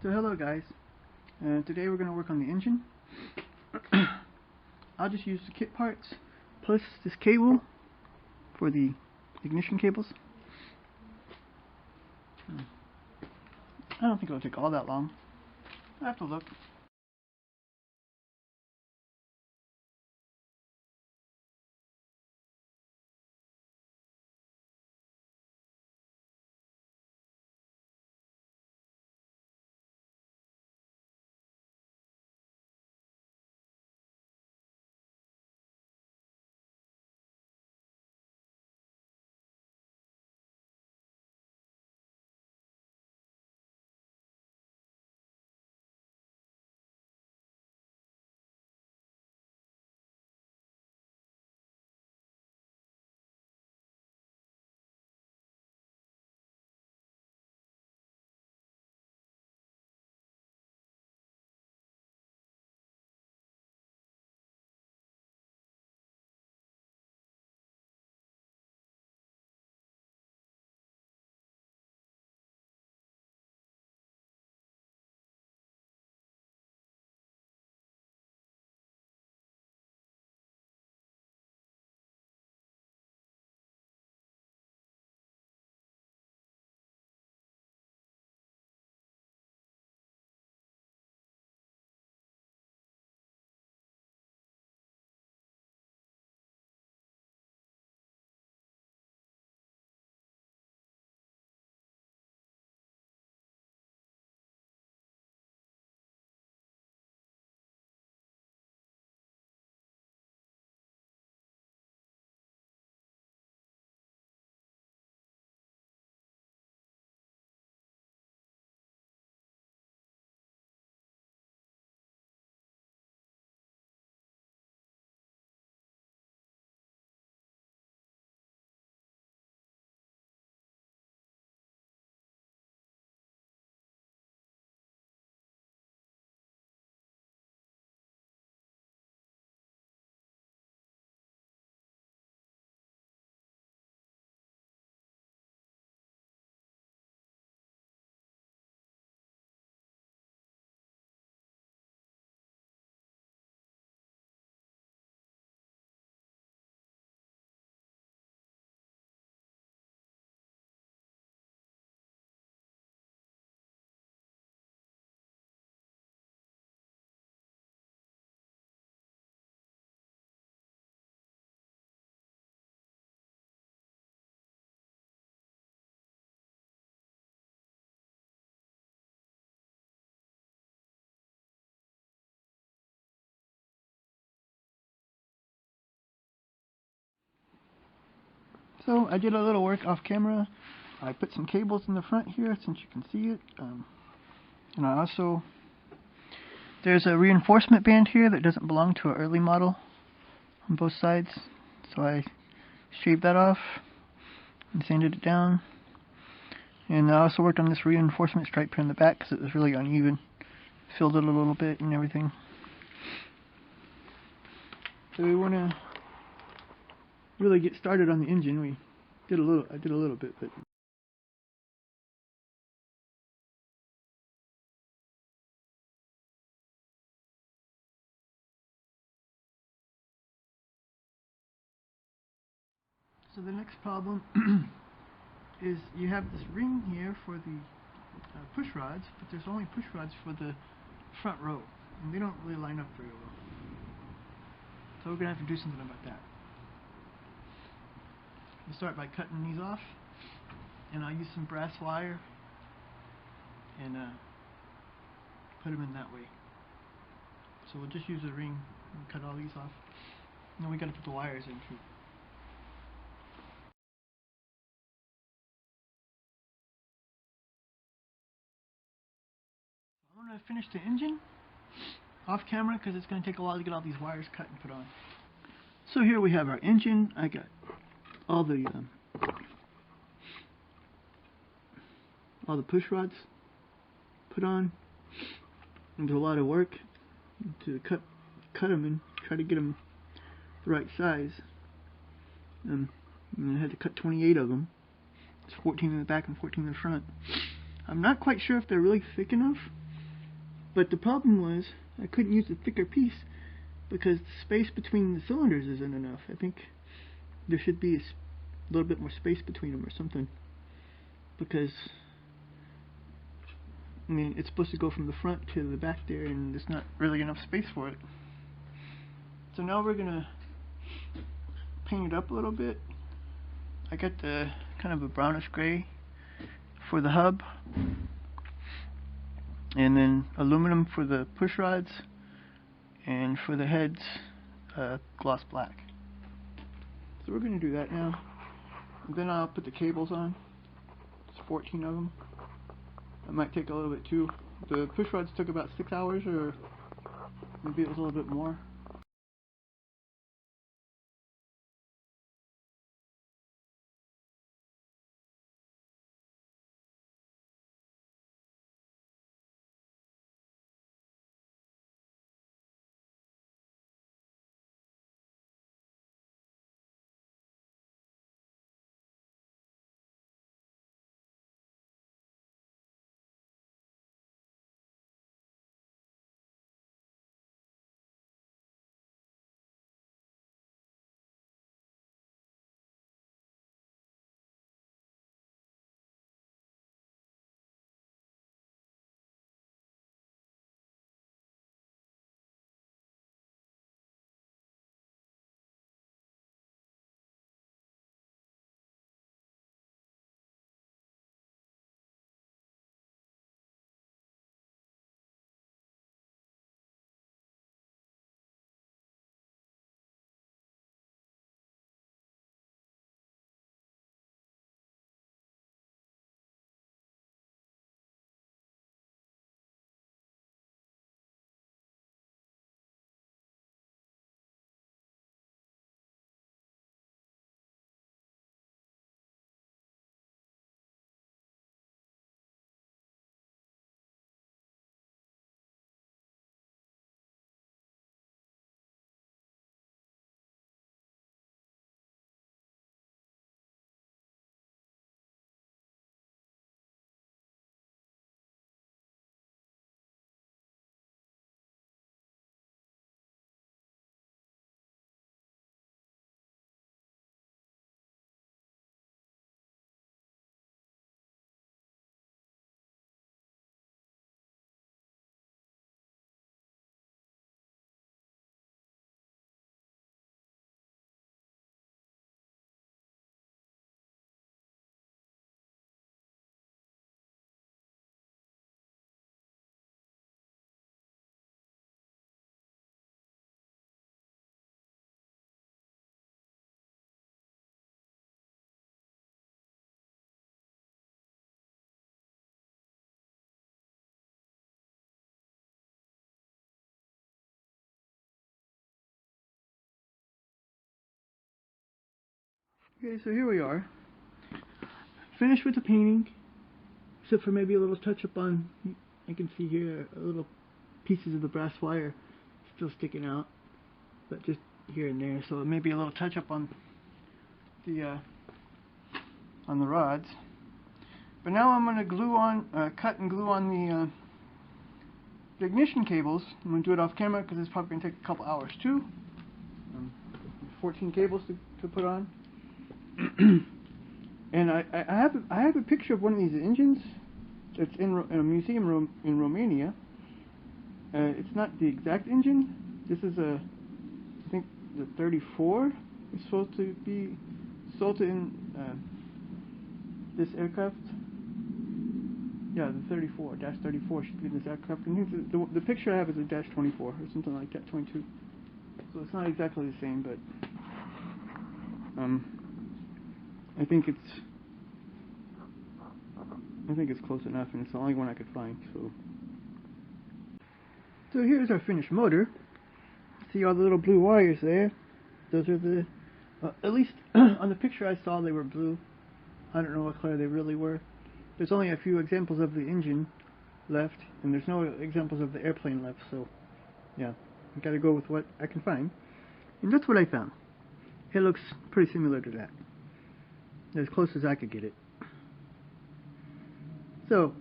So hello guys, today we're going to work on the engine. I'll just use the kit parts plus this cable for the ignition cables. I don't think it'll take all that long. I have to look. So I did a little work off camera. I put some cables in the front here since you can see it. And I also, there's a reinforcement band here that doesn't belong to an early model on both sides. So I shaved that off and sanded it down. And I also worked on this reinforcement stripe here in the back because it was really uneven. Filled it a little bit and everything. So we want to really get started on the engine. I did a little bit, but so the next problem is you have this ring here for the push rods, but there's only push rods for the front row, and they don't really line up very well. So we're gonna have to do something about that. We'll start by cutting these off, and I'll use some brass wire and put them in that way. So we'll just use a ring and cut all these off, and then we gotta put the wires in too. I'm going to finish the engine off camera because it's going to take a while to get all these wires cut and put on. So here we have our engine. I got all the push rods put on. And there's a lot of work to cut them and try to get them the right size. And I had to cut 28 of them. It's 14 in the back and 14 in the front. I'm not quite sure if they're really thick enough, But the problem was I couldn't use a thicker piece because the space between the cylinders isn't enough. I think there should be a little bit more space between them or something, because I mean it's supposed to go from the front to the back there, and there's not really enough space for it. So now we're gonna paint it up a little bit. I got the kind of a brownish gray for the hub, and then aluminum for the push rods, and for the heads gloss black. So we're going to do that now. And then I'll put the cables on. There's 14 of them. That might take a little bit too. The push rods took about 6 hours, or maybe it was a little bit more. Okay, so here we are. Finished with the painting, except for maybe a little touch up on, I can see here a little pieces of the brass wire still sticking out, but just here and there, so maybe a little touch up on the rods. But now I'm going to glue on, cut and glue on the ignition cables. I'm going to do it off camera because it's probably going to take a couple hours too. 14 cables to put on. And I have a picture of one of these engines. It's in a museum in Romania. It's not the exact engine. This is I think the 34 is supposed to be sold in this aircraft. Yeah, the 34, Dash 34 should be this aircraft. And the picture I have is a Dash 24 or something like that, 22. So it's not exactly the same, but I think it's close enough, and it's the only one I could find. So here's our finished motor. See all the little blue wires there? Those are the, at least on the picture I saw, they were blue. I don't know what color they really were. There's only a few examples of the engine left, and there's no examples of the airplane left, so yeah, I gotta go with what I can find. And that's what I found. It looks pretty similar to that, as close as I could get it. So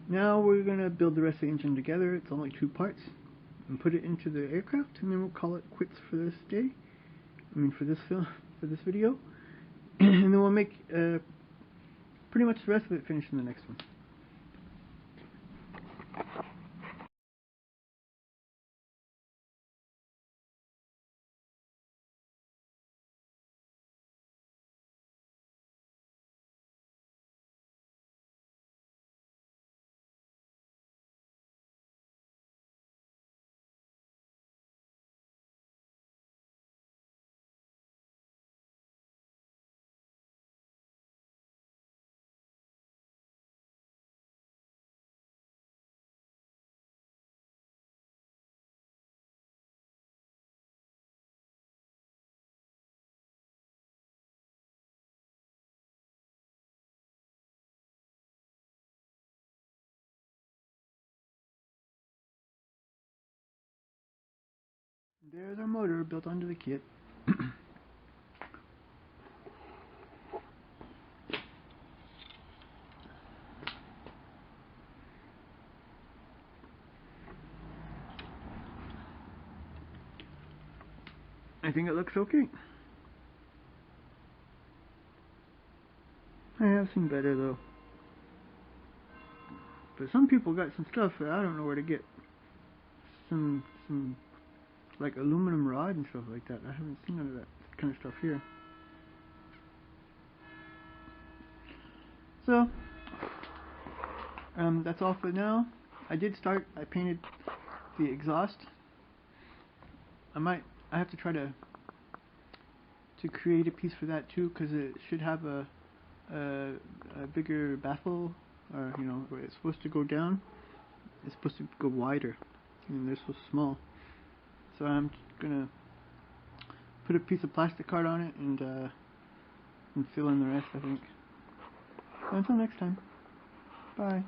Now we're going to build the rest of the engine together. It's only 2 parts. And put it into the aircraft, and then we'll call it quits for this day. For this video. And then we'll make pretty much the rest of it finished in the next one. There's our motor built onto the kit. I think it looks okay. I have seen better though. But some people got some stuff that I don't know where to get. Some like aluminum rod and stuff like that. I haven't seen none of that kind of stuff here. So that's all for now. I painted the exhaust. I have to try to create a piece for that too, because it should have a bigger baffle, or where it's supposed to go down. It's supposed to go wider, and they're so small. So I'm gonna put a piece of plastic card on it and fill in the rest, I think. So until next time, bye.